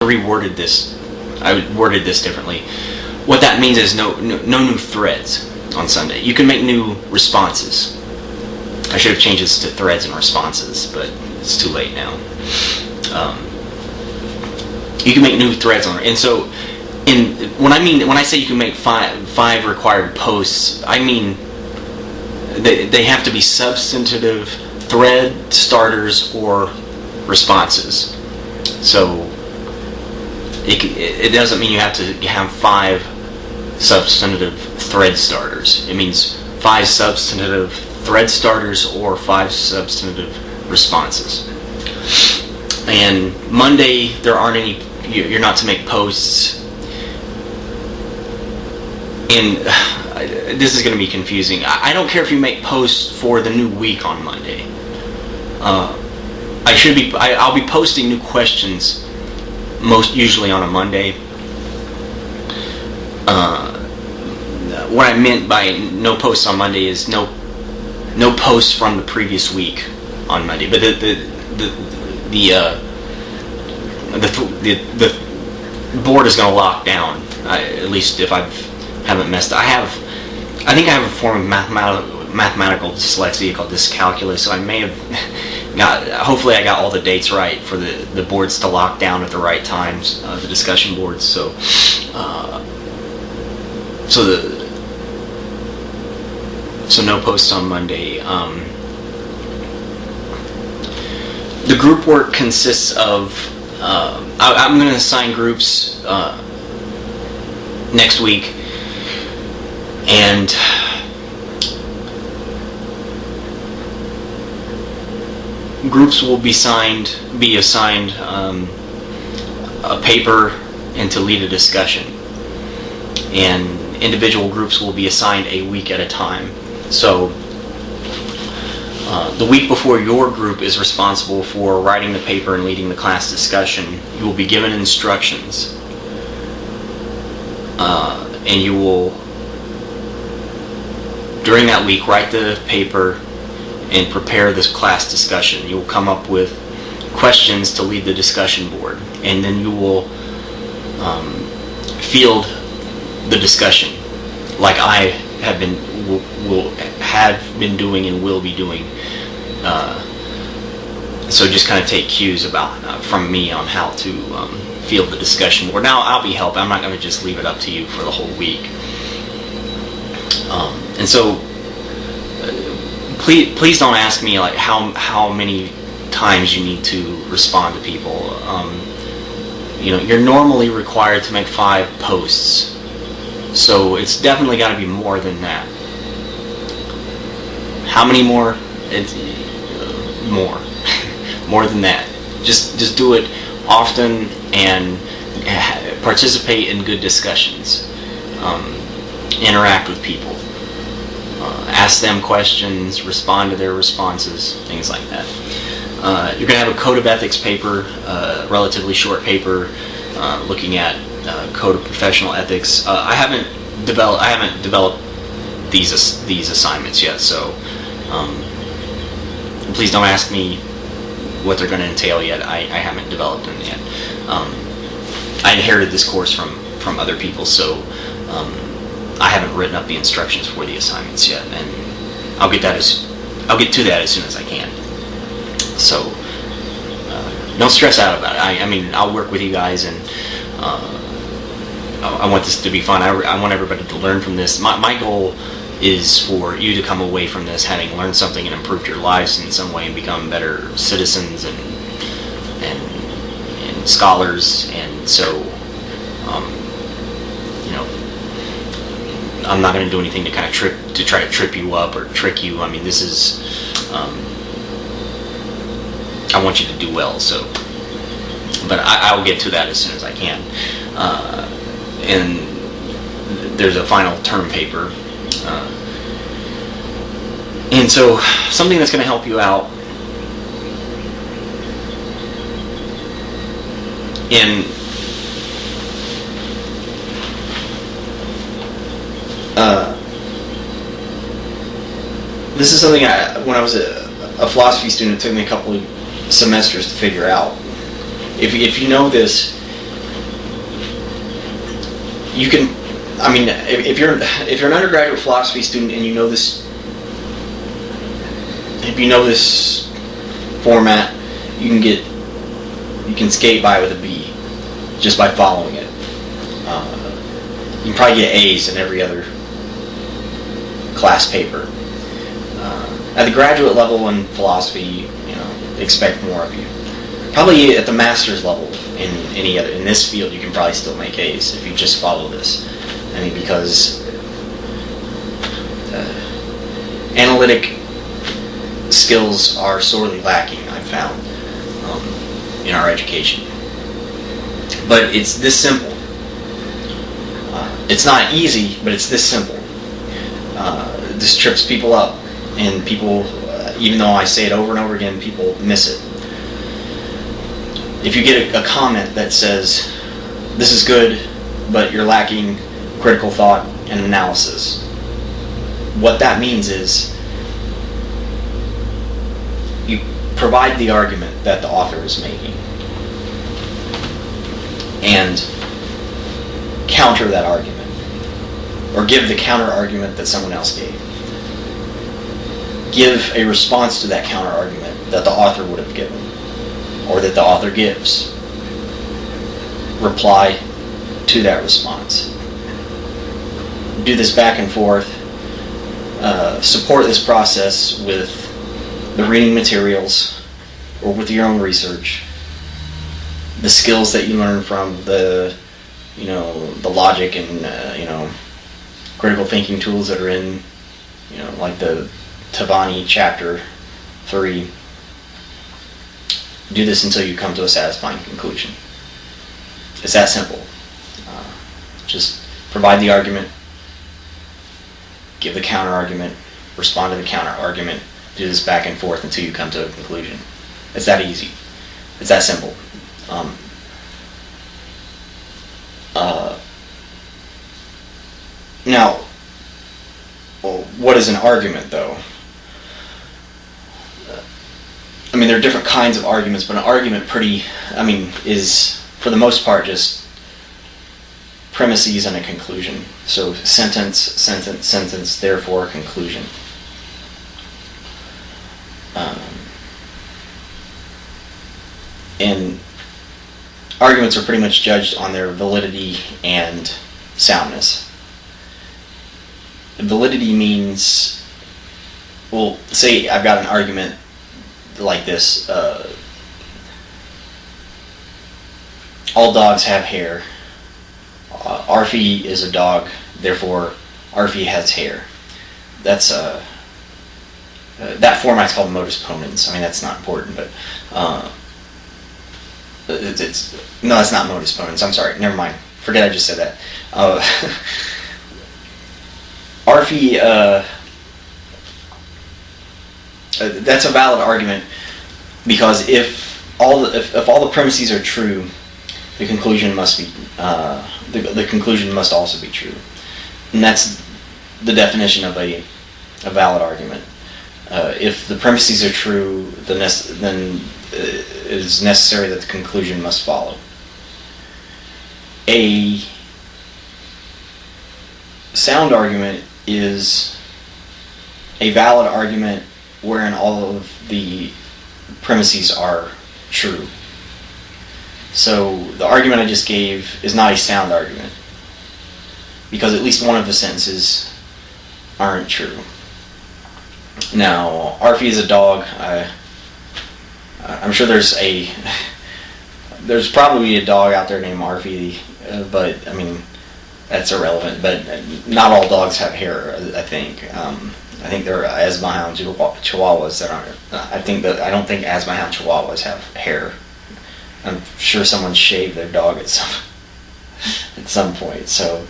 reworded this. I worded this differently. What that means is no new threads on Sunday. You can make new responses. I should have changed this to threads and responses, but it's too late now. You can make new threads on it, and so when I say you can make five required posts, I mean they have to be substantive thread starters or responses. So it doesn't mean you have to have 5 substantive thread starters. It means 5 substantive thread starters or 5 substantive responses. And Monday, there aren't any. You're not to make posts. And this is going to be confusing. I don't care if you make posts for the new week on Monday. I'll be posting new questions usually on a Monday. What I meant by no posts on Monday is no posts from the previous week on Monday. But the board is going to lock down. At least if I haven't messed up. I think I have a form of mathematical dyslexia called dyscalculia, so I may have hopefully I got all the dates right for the boards to lock down at the right times, the discussion boards. So no posts on Monday. The group work consists of I'm going to assign groups next week, and groups will be assigned a paper and to lead a discussion, and individual groups will be assigned a week at a time. So the week before your group is responsible for writing the paper and leading the class discussion, you will be given instructions, and you will, during that week, write the paper and prepare this class discussion. You will come up with questions to lead the discussion board, and then you will field the discussion like I have been doing and will be doing. So just kind of take cues from me on how to field the discussion board. Now I'll be helping. I'm not going to just leave it up to you for the whole week. And so please don't ask me like how many times you need to respond to people. You're normally required to make 5 posts, so it's definitely got to be more than that. How many more? It's more than that. Just do it often and participate in good discussions. Interact with people. Ask them questions, respond to their responses, things like that. You're going to have a code of ethics paper, relatively short paper, looking at code of professional ethics. I haven't developed these assignments yet, so please don't ask me what they're going to entail yet. I haven't developed them yet. I inherited this course from other people, so I haven't written up the instructions for the assignments yet, and I'll get to that as soon as I can. So don't stress out about it. I mean, I'll work with you guys, and I want this to be fun. I want everybody to learn from this. My goal is for you to come away from this having learned something and improved your lives in some way and become better citizens and scholars. And so I'm not going to do anything to try to trip you up or trick you. I mean, this is I want you to do well. So, but I will get to that as soon as I can. And there's a final term paper. And so something that's going to help you out in this is something when I was a philosophy student, it took me a couple of semesters to figure out. If you know this, you can, I mean, if you're an undergraduate philosophy student and you know this, if you know this format, you can skate by with a B just by following it. You can probably get A's in every other class paper. At the graduate level in philosophy, expect more of you. Probably at the master's level in this field, you can probably still make A's if you just follow this. I mean, because analytic skills are sorely lacking, I've found, in our education. But it's this simple. It's not easy, but it's this simple. This trips people up, and people, even though I say it over and over again, people miss it. If you get a comment that says, this is good, but you're lacking critical thought and analysis, what that means is you provide the argument that the author is making and counter that argument, or give the counter argument that someone else gave. Give a response to that counter argument that the author would have given, or that the author gives. Reply to that response. Do this back and forth. Support this process with the reading materials or with your own research. The skills that you learn from the logic and critical thinking tools that are in like the Tavani chapter 3. Do this until you come to a satisfying conclusion. It's that simple. Just provide the argument, give the counter argument, respond to the counter argument, do this back and forth until you come to a conclusion. It's that easy. It's that simple. Now, what is an argument, though? I mean, there are different kinds of arguments, but an argument is, for the most part, just premises and a conclusion. So sentence, sentence, sentence, therefore conclusion. And arguments are pretty much judged on their validity and soundness. Validity means, well, say I've got an argument like this. All dogs have hair. Arfie is a dog, therefore Arfie has hair. That's that format's called modus ponens. I mean, that's not important, but no, that's not modus ponens. I'm sorry, never mind. Forget I just said that. Arfie, that's a valid argument because if all the premises are true, the conclusion must be the conclusion must also be true, and that's the definition of a valid argument. If the premises are true, then it is necessary that the conclusion must follow. A sound argument is a valid argument wherein all of the premises are true. So the argument I just gave is not a sound argument because at least one of the sentences aren't true. Now, Arfie is a dog. I'm sure there's probably a dog out there named Arfie, but I mean that's irrelevant. But not all dogs have hair. I think there are Asthma Hound Chihuahuas that aren't. I don't think Asthma Hound Chihuahuas have hair. I'm sure someone shaved their dog at some point. So.